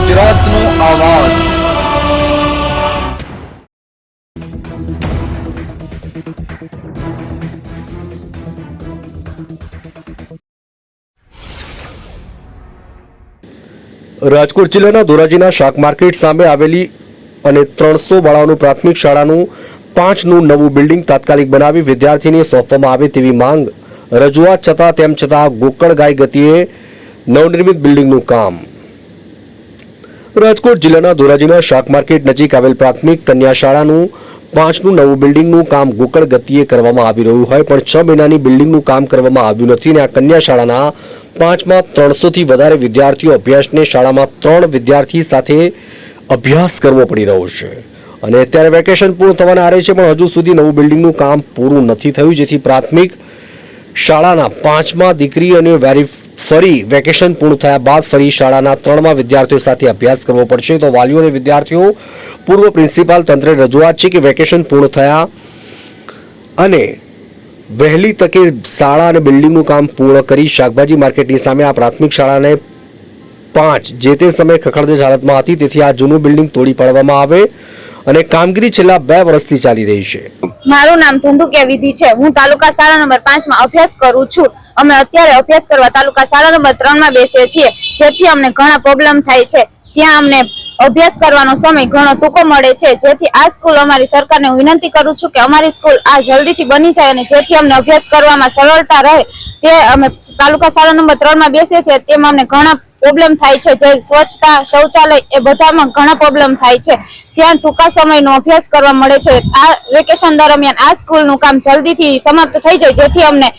ગુજરાતનો આવાજ। રાજકોટ જિલ્લાના ધોરાજીના શાક માર્કેટ સામે આવેલી અને 300 બાળાઓનું પ્રાથમિક શાળાનું 5નું નવું બિલ્ડિંગ તાત્કાલિક બનાવી વિદ્યાર્થીને સોંપવામાં આવે તેવી માંગ રજૂઆત તેમ છતાં ગોકળગાય ગતિએ નવનિર્મિત બિલ્ડિંગનું કામ। રાજકોટ જિલ્લાના ધોરાજીના શાક માર્કેટ નજીક આવેલ પ્રાથમિક કન્યા શાળાનું 5નું નવું બિલ્ડિંગનું કામ ગોકળ ગતિએ કરવામાં આવી રહ્યું હોય પણ 6 મહિનાની બિલ્ડિંગનું કામ કરવામાં આવ્યું નથી અને આ કન્યા શાળાના 5માં 300થી વધારે વિદ્યાર્થીઓ અભ્યાસને શાળામાં 3 વિદ્યાર્થી સાથે અભ્યાસ કરવો પડી રહ્યો છે અને અત્યારે વેકેશન પૂર્ણ થવાના આરે છે પણ હજુ સુધી નવું બિલ્ડિંગનું કામ પૂરું નથી થયું જેથી પ્રાથમિક શાળાના 5માં દીકરી અને ફરી વેકેશન પૂર્ણ થયા બાદ ફરી શાળાના 3માં વિદ્યાર્થીઓ સાથે અભ્યાસ કરવો પડશે તો વાલીઓ અને વિદ્યાર્થીઓ પૂર્વ પ્રિન્સિપાલ તંત્રે રજૂઆત છે કે વેકેશન પૂર્ણ થયા અને વહેલી તકે શાળા અને બિલ્ડિંગનું કામ પૂર્ણ કરી શાકભાજી માર્કેટની સામે આ પ્રાથમિક શાળાને 5 જે તે સમયે ખખડધજ હાલતમાં હતી તેથી આ જૂનું બિલ્ડિંગ તોડી પાડવામાં આવે અને કામગીરી છેલ્લા 2 વર્ષથી ચાલી રહી છે। મારું નામ ધંધુકિયા વિધિ છે। હું તાલુકા શાળા નંબર 5 માં અભ્યાસ કરું છું। અમે અત્યારે અભ્યાસ કરવા તાલુકા શાળા નંબર 3 માં બેસીએ છીએ જેથી અમને ઘણા પ્રોબ્લેમ થાય છે। ત્યાં અમને અભ્યાસ કરવાનો સમય ઘણો ટૂંકો મળે છે જેથી આ સ્કૂલ અમારી સરકારને હું વિનંતી કરું છું કે અમારી સ્કૂલ આ જલ્દીથી બની જાય અને જેથી અમને અભ્યાસ કરવામાં સરળતા રહે તે અમે તાલુકા શાળા નંબર 3 માં બેસીએ છીએ તેમાં અમને ઘણા પ્રોબ્લેમ થાય છે જે સ્વચ્છતા શૌચાલય એ બધામાં ઘણા પ્રોબ્લેમ થાય છે। ત્યાં ટૂંકા સમયનો અભ્યાસ કરવા મળે છે। આ વેકેશન દરમિયાન આ સ્કૂલનું કામ જલ્દીથી સમાપ્ત થઈ જાય જેથી અમને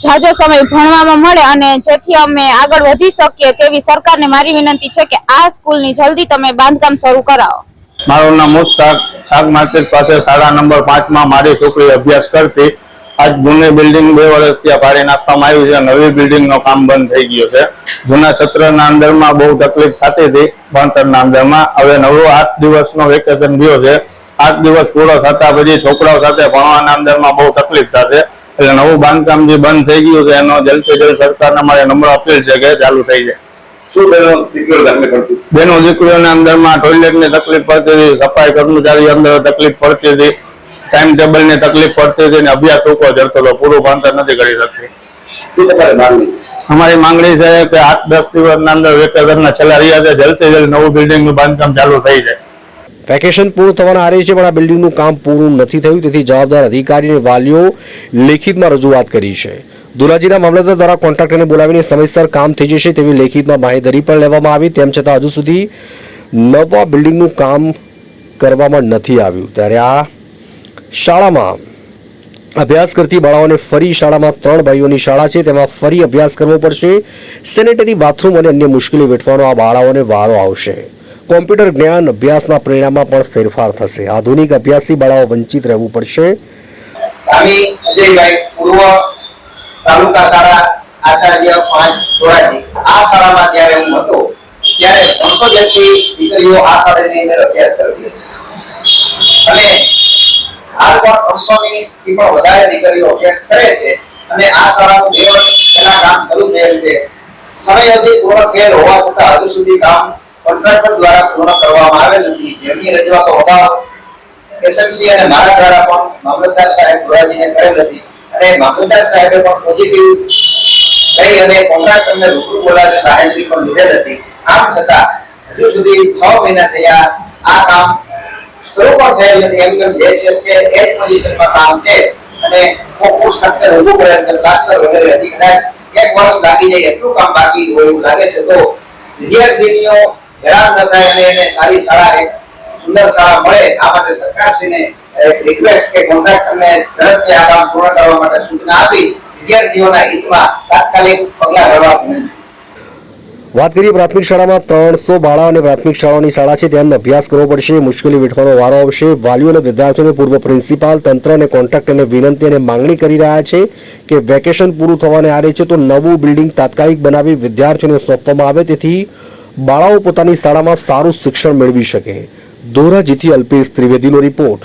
ઝાઝો સમય ભણવામાં મળે અને જેથી અમે આગળ વધી શકીએ તેવી સરકારને મારી વિનંતી છે કે આ સ્કૂલની જલ્દી તમે બાંધકામ શરૂ કરાવો। મારું નામ મુસ્તાક, શાક માર્કેટ પાસે શાળા નંબર 5 માં મારી છોકરી અભ્યાસ કરતી। આજ જૂની બિલ્ડિંગ 2 વર્ષ ત્યાં પાડી નાખવામાં આવી છે। નવી બિલ્ડિંગનું કામ બંધ થઈ ગયું છે। જૂના સત્રના અંદરમાં બહુ તકલીફ થતી હતી ભણતરના અંદરમાં। હવે નવો 8 દિવસનો વેકેશન ગયો છે। 8 દિવસ પૂરો થતા પછી છોકરાઓ સાથે ભણવાના અંદરમાં બહુ તકલીફ થશે એટલે નવું બાંધકામ જે બંધ થઈ ગયું છે એનો જલ્દથી જલ્દ સરકારને મારે નમ્ર અપીલ છે કે ચાલુ થઈ જાય। શું બેનો દીકરીઓના અંદરમાં ટોયલેટની તકલીફ પડતી હતી, સફાઈ કર્મચારી અંદર તકલીફ પડતી હતી, ટાઈમ ટેબલની તકલીફ પડતી હતી અને અભ્યાસ ટૂંકો જતો હતો, પૂરું ભણતર નથી કરી શકતી। શું તમારી માંગણી? અમારી માંગણી છે કે 8-10 દિવસના અંદર વેકેશનના છેલ્લા રહ્યા છે જલ્દથી જલ્દ નવું બિલ્ડિંગનું બાંધકામ ચાલુ થઈ જાય। વેકેશન પૂર્ણ થવાના આરે છે પણ આ બિલ્ડિંગનું કામ પૂરું નથી થયું તેથી જવાબદાર અધિકારી અને વાલીઓ લેખિતમાં રજૂઆત કરી છે। ધોરાજીના મામલતદાર દ્વારા કોન્ટ્રાક્ટરને બોલાવીને સમયસર કામ થઈ જશે તેવી લેખિતમાં બાંહેધરી પણ લેવામાં આવી તેમ છતાં હજુ સુધી નવા બિલ્ડિંગનું કામ કરવામાં નથી આવ્યું ત્યારે આ શાળામાં અભ્યાસ કરતી બાળાઓને ફરી શાળામાં 3 ભાઈઓની શાળા છે તેમાં ફરી અભ્યાસ કરવો પડશે। સેનેટરી બાથરૂમ અને અન્ય મુશ્કેલી વેઠવાનો આ બાળાઓને વારો આવશે। કોમ્પ્યુટર જ્ઞાન અભ્યાસના પરિણામમાં પણ ફેરફાર થશે। આધુનિક અભ્યાસથી બાળાઓ વંચિત રહેવું પડશે। તાલુકા શાળા આચાર્ય 5 ધોરાજી આ શાળામાં જ્યારે હું હતો ત્યારે 300 જેટલી દીકરીઓ આ શાળાની અંદર અભ્યાસ કરતી હતી અને હાલ પણ 300 ની પણ વધારે દીકરીઓ અભ્યાસ કરે છે અને આ શાળાનું 2 વર્ષ પહેલા કામ શરૂ થયેલ છે। સમયાવધિ પૂર્ણ થયેલ હોવા છતાં હજુ સુધી કામ કોન્ટ્રાક્ટર દ્વારા પૂર્ણ કરવામાં આવેલ નથી જેમની રજૂઆતો અગાઉ એસએમસી અને મારા દ્વારા પણ મામલતદાર સાહેબ ધોરાજીને કરેલ હતી અને મામલતદાર સાહેબે પણ પોઝિટિવ કહી અને કોન્ટ્રાક્ટરને રૂબરૂ બોલાવીને બાહેંધરી પણ લીધેલ હતી। આમ છતાં હજુ સુધી 6 મહિના થયા આ કામ શરૂ પણ થયેલ નથી। એમ કેમ જે છે તે એજ પોઝિશનમાં કામ છે અને કોકું સ્ટ્રક્ચર ઊભું કરેલ છે પ્લાસ્ટર વગેરે હજી કદાચ 1 વર્ષ લાગી જાય એટલું કામ બાકી હોય એવું લાગે છે તો વિદ્યાર્થીનીઓ હેરાન ન થાય અને એને સારી શાળા એક સુંદર શાળા મળે આ માટે સરકારશ્રીને રિક્વેસ્ટ કે કોન્ટ્રાક્ટરને ઝડપથી આ કામ પૂર્ણ કરવા માટે સૂચના આપી વિદ્યાર્થીઓના હિતમાં તાત્કાલિક પગલાં ભરવા વિનંતી। વાત કરીએ પ્રાથમિક શાળામાં 300 બાળા અને પ્રાથમિક શાળાની શાળા છે તેમને અભ્યાસ કરવો પડશે। મુશ્કેલી વેઠવાનો વારો આવશે। વાલીઓ અને વિદ્યાર્થીઓને પૂર્વ પ્રિન્સિપાલ તંત્ર અને કોન્ટ્રાક્ટરને વિનંતી અને માંગણી કરી રહ્યા છે કે વેકેશન પૂરું થવાને આરે છે તો નવું બિલ્ડિંગ તાત્કાલિક બનાવી વિદ્યાર્થીઓને સોંપવામાં આવે તેથી બાળાઓ પોતાની શાળામાં સારું શિક્ષણ મેળવી શકે। ધોરાજીથી અલ્પેશ ત્રિવેદીનો રિપોર્ટ।